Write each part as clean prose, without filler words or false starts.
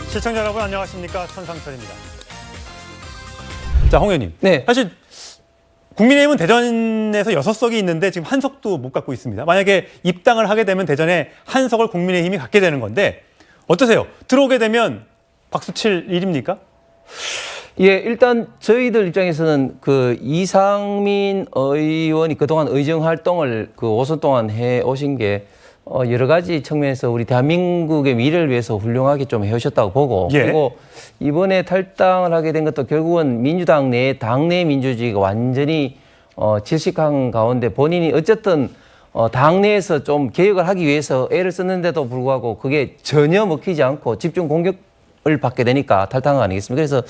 시청자 여러분 안녕하십니까, 천상철입니다. 자, 홍 의원님. 네. 사실 국민의힘은 대전에서 6석이 있는데 지금 한 석도 못 갖고 있습니다. 만약에 입당을 하게 되면 대전에 한 석을 국민의힘이 갖게 되는 건데 어떠세요? 들어오게 되면 박수 칠 일입니까? 예, 일단 저희들 입장에서는 그 이상민 의원이 그동안 의정 활동을 그 5선 동안 해 오신 게 여러 가지 측면에서 우리 대한민국의 미래를 위해서 훌륭하게 좀 해오셨다고 보고, 예. 그리고 이번에 탈당을 하게 된 것도 결국은 민주당 내 당내 민주주의가 완전히 질식한 가운데 본인이 어쨌든 당내에서 좀 개혁을 하기 위해서 애를 썼는데도 불구하고 그게 전혀 먹히지 않고 집중 공격을 받게 되니까 탈당한 거 아니겠습니까? 그래서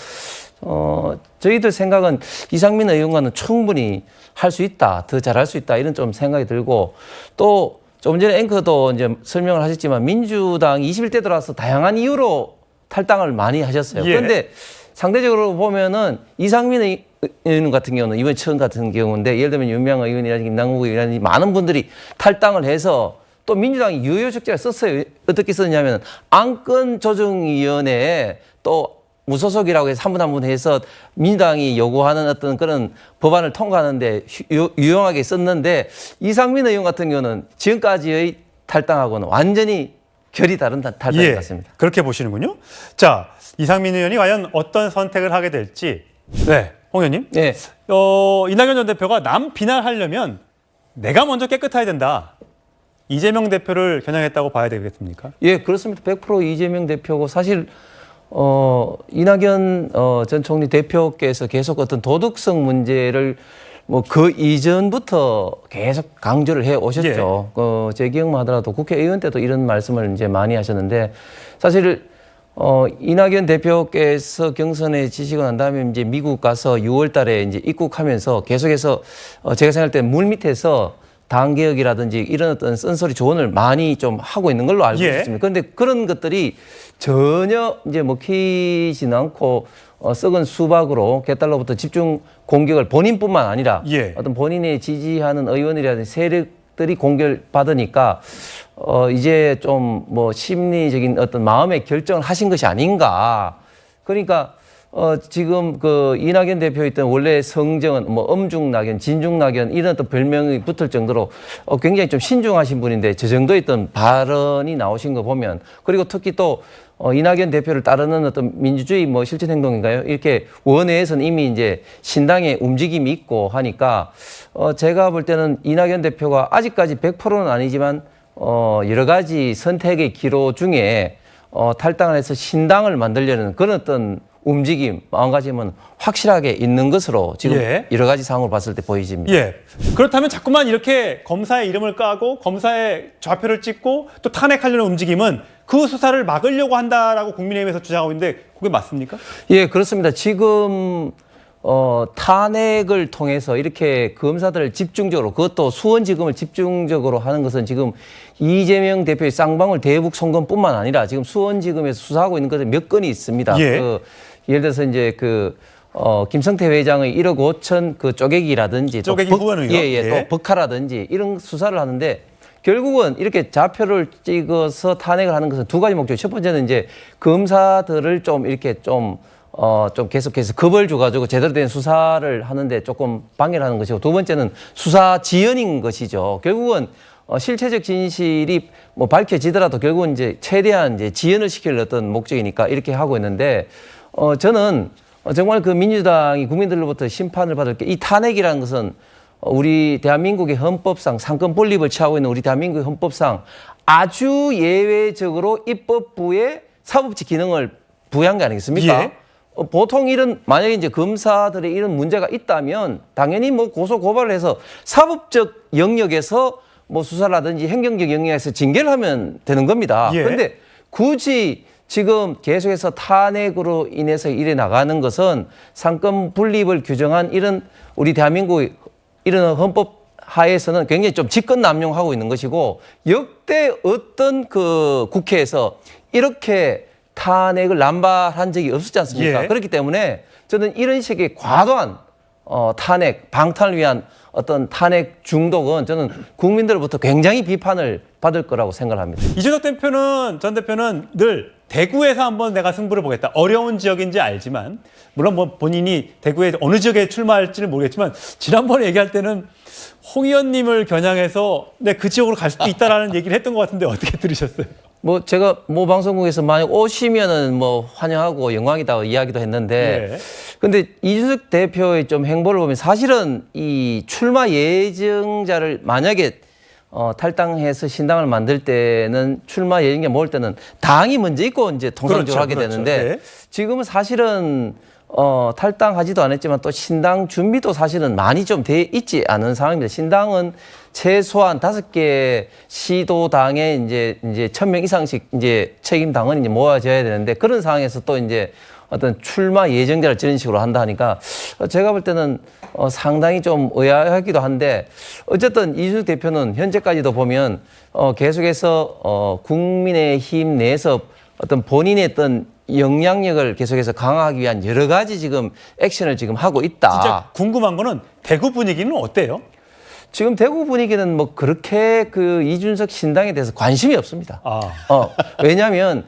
저희들 생각은 이상민 의원과는 충분히 할 수 있다, 더 잘할 수 있다, 이런 좀 생각이 들고, 또 조금 전에 앵커도 이제 설명을 하셨지만 민주당 21대 들어와서 다양한 이유로 탈당을 많이 하셨어요. 예. 그런데 상대적으로 보면은 이상민 의원 같은 경우는 이번 처음 같은 경우인데, 예를 들면 윤미향 의원이라든지 김남국 의원이라든지 많은 분들이 탈당을 해서 또 민주당이 유효적자를 썼어요. 어떻게 썼냐면 안건조정위원회에 또 무소속이라고 해서 한 분 한 분 해서 민주당이 요구하는 어떤 그런 법안을 통과하는데 유용하게 썼는데, 이상민 의원 같은 경우는 지금까지의 탈당하고는 완전히 결이 다른 탈당인 것 같습니다. 그렇게 보시는군요. 자, 이상민 의원이 과연 어떤 선택을 하게 될지. 네, 홍 의원님. 네. 이낙연 전 대표가 남 비난하려면 내가 먼저 깨끗해야 된다. 이재명 대표를 겨냥했다고 봐야 되겠습니까? 예, 그렇습니다. 100% 이재명 대표고, 사실 이낙연 전 총리 대표께서 계속 어떤 도덕성 문제를 뭐 그 이전부터 계속 강조를 해 오셨죠. 예. 제 기억만 하더라도 국회의원 때도 이런 말씀을 이제 많이 하셨는데, 사실 이낙연 대표께서 경선에 지시고 난 다음에 이제 미국 가서 6월 달에 이제 입국하면서 계속해서 제가 생각할 때 물 밑에서 당 개혁이라든지 이런 어떤 쓴소리 조언을 많이 좀 하고 있는 걸로 알고 예. 있습니다. 그런데 그런 것들이 전혀 이제 먹히지는 않고 썩은 수박으로 개딸로부터 집중 공격을 본인뿐만 아니라 예. 어떤 본인이 지지하는 의원이라든지 세력들이 공격을 받으니까 이제 좀 뭐 심리적인 어떤 마음의 결정을 하신 것이 아닌가. 그러니까 지금 그 이낙연 대표 있던 원래 성정은 뭐 엄중낙연, 진중낙연 이런 어떤 별명이 붙을 정도로 굉장히 좀 신중하신 분인데, 저 정도의 어떤 발언이 나오신 거 보면, 그리고 특히 또 이낙연 대표를 따르는 어떤 민주주의 뭐 실천 행동인가요? 이렇게 원내에서는 이미 이제 신당의 움직임이 있고 하니까 제가 볼 때는 이낙연 대표가 아직까지 100%는 아니지만 여러 가지 선택의 기로 중에 탈당을 해서 신당을 만들려는 그런 어떤 움직임, 마음가짐은 확실하게 있는 것으로 지금 예. 여러 가지 상황을 봤을 때 보여집니다. 예. 그렇다면 자꾸만 이렇게 검사의 이름을 까고 검사의 좌표를 찍고 또 탄핵하려는 움직임은 그 수사를 막으려고 한다라고 국민의힘에서 주장하고 있는데, 그게 맞습니까? 예, 그렇습니다. 지금 탄핵을 통해서 이렇게 검사들을 집중적으로, 그것도 수원지검을 집중적으로 하는 것은 지금 이재명 대표의 쌍방울 대북 송금뿐만 아니라 지금 수원지검에서 수사하고 있는 것들 몇 건이 있습니다. 예. 예를 들어서 이제 김성태 회장의 1억 5천 그 쪼개기라든지, 쪼개기 후원 의혹. 또 버카라든지 이런 수사를 하는데, 결국은 이렇게 좌표를 찍어서 탄핵을 하는 것은 두 가지 목적. 첫 번째는 이제 검사들을 좀 이렇게 좀 계속해서 겁을 줘가지고 제대로 된 수사를 하는데 조금 방해를 하는 것이고, 두 번째는 수사 지연인 것이죠. 결국은 실체적 진실이 뭐 밝혀지더라도 결국은 이제 최대한 이제 지연을 시킬 어떤 목적이니까 이렇게 하고 있는데, 저는 정말 그 민주당이 국민들로부터 심판을 받을 게, 이 탄핵이라는 것은 우리 대한민국의 헌법상 상권 분립을 취하고 있는 우리 대한민국의 헌법상 아주 예외적으로 입법부에 사법직 기능을 부여한 게 아니겠습니까? 예. 보통 만약에 이제 검사들의 이런 문제가 있다면 당연히 뭐 고소 고발을 해서 사법적 영역에서 뭐 수사라든지 행정적 영역에서 징계를 하면 되는 겁니다. 예. 그런데 굳이 지금 계속해서 탄핵으로 인해서 일해 나가는 것은 상권 분립을 규정한 이런 우리 대한민국의 이런 헌법 하에서는 굉장히 좀 직권남용하고 있는 것이고, 역대 어떤 그 국회에서 이렇게 탄핵을 남발한 적이 없었지 않습니까? 예. 그렇기 때문에 저는 이런 식의 과도한 탄핵, 방탄을 위한 어떤 탄핵 중독은 저는 국민들로부터 굉장히 비판을 받을 거라고 생각을 합니다. 이준석 전 대표는 늘 대구에서 한번 내가 승부를 보겠다. 어려운 지역인지 알지만 물론 뭐 본인이 대구에 어느 지역에 출마할지는 모르겠지만 지난번에 얘기할 때는 홍 의원님을 겨냥해서 그 지역으로 갈 수도 있다라는 얘기를 했던 것 같은데 어떻게 들으셨어요? 뭐 제가 모 방송국에서 만약 오시면은 뭐 환영하고 영광이다 이야기도 했는데 네. 근데 이준석 대표의 좀 행보를 보면 사실은 이 출마 예정자를 만약에 탈당해서 신당을 만들 때는 출마 예정자 모을 때는 당이 먼저 있고 이제 통상적으로 하게 되는데 네. 지금은 사실은 탈당하지도 않았지만 또 신당 준비도 사실은 많이 좀 돼 있지 않은 상황입니다. 신당은 최소한 5개 시도당에 이제 1,000명 이상씩 이제 책임 당원이 이제 모아져야 되는데 그런 상황에서 또 이제 어떤 출마 예정자를 저런 식으로 한다 하니까 제가 볼 때는 상당히 좀 의아하기도 한데 어쨌든 이준석 대표는 현재까지도 보면 계속해서 국민의힘 내에서 어떤 본인의 어떤 영향력을 계속해서 강화하기 위한 여러 가지 지금 액션을 지금 하고 있다. 진짜 궁금한 거는 대구 분위기는 어때요? 지금 대구 분위기는 뭐 그렇게 그 이준석 신당에 대해서 관심이 없습니다. 아. 왜냐하면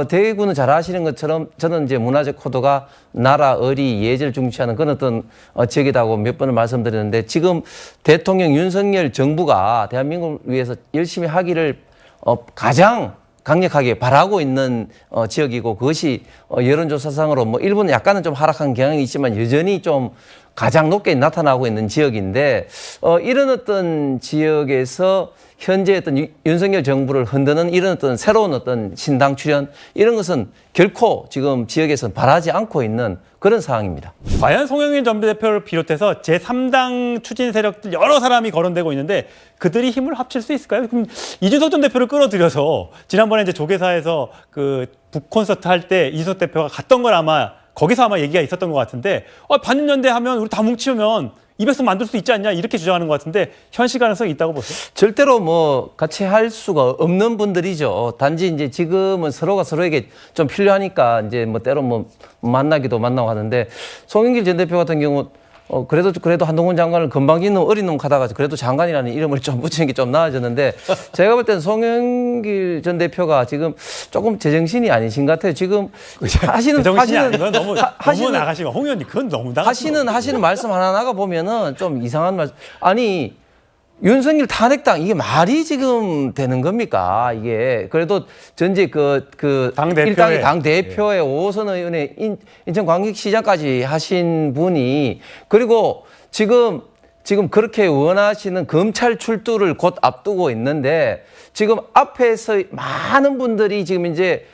대구는 잘 아시는 것처럼 저는 이제 문화적 코드가 나라, 의리, 예절 중시하는 그런 어떤 지역이라고 몇 번을 말씀드렸는데 지금 대통령 윤석열 정부가 대한민국을 위해서 열심히 하기를 가장 강력하게 바라고 있는 지역이고 그것이 여론조사상으로 뭐 일부는 약간은 좀 하락한 경향이 있지만 여전히 좀 가장 높게 나타나고 있는 지역인데 이런 어떤 지역에서 현재 어떤 윤석열 정부를 흔드는 이런 어떤 새로운 어떤 신당 출현 이런 것은 결코 지금 지역에서는 바라지 않고 있는 그런 상황입니다. 과연 송영길 전 대표를 비롯해서 제3당 추진 세력들 여러 사람이 거론되고 있는데 그들이 힘을 합칠 수 있을까요? 그럼 이준석 전 대표를 끌어들여서 지난번에 이제 조계사에서 그 북 콘서트 할 때 이준석 대표가 갔던 걸 아마 거기서 아마 얘기가 있었던 것 같은데 반윤연대 하면 우리 다 뭉치면 200석 만들 수 있지 않냐 이렇게 주장하는 것 같은데 현실 가능성이 있다고 보세요? 절대로 뭐 같이 할 수가 없는 분들이죠. 단지 이제 지금은 서로가 서로에게 좀 필요하니까 이제 뭐 때로 뭐 만나기도 만나고 하는데 송영길 전 대표 같은 경우 그래도 한동훈 장관을 건방진 놈 어린 놈 가다가 그래도 장관이라는 이름을 좀 붙이는 게 좀 나아졌는데 제가 볼 때는 송영길 전 대표가 지금 조금 제정신이 아니신 것 같아요. 지금 하시는 건 너무 나가시고 홍 의원님 그건 너무 나가시고 하시는 말씀 하나 나가 보면은 좀 이상한 말씀. 아니 윤석열 탄핵당 이게 말이 지금 되는 겁니까? 이게 그래도 전제 일당의 당 대표의 5선 의원의 인천광역시장까지 하신 분이 그리고 지금 그렇게 원하시는 검찰 출두를 곧 앞두고 있는데 지금 앞에서 많은 분들이 지금 이제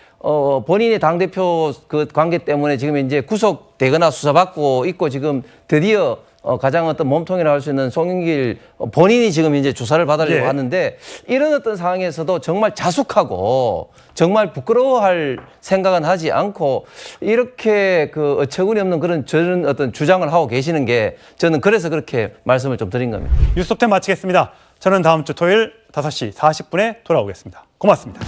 본인의 당대표 그 관계 때문에 지금 이제 구속되거나 수사받고 있고 지금 드디어 가장 어떤 몸통이라고 할 수 있는 송영길 본인이 지금 이제 조사를 받으려고 하는데 이런 어떤 상황에서도 정말 자숙하고 정말 부끄러워할 생각은 하지 않고 이렇게 그 어처구니 없는 저런 어떤 주장을 하고 계시는 게 저는 그래서 그렇게 말씀을 좀 드린 겁니다. 뉴스톱10 마치겠습니다. 저는 다음 주 토요일 5시 40분에 돌아오겠습니다. 고맙습니다.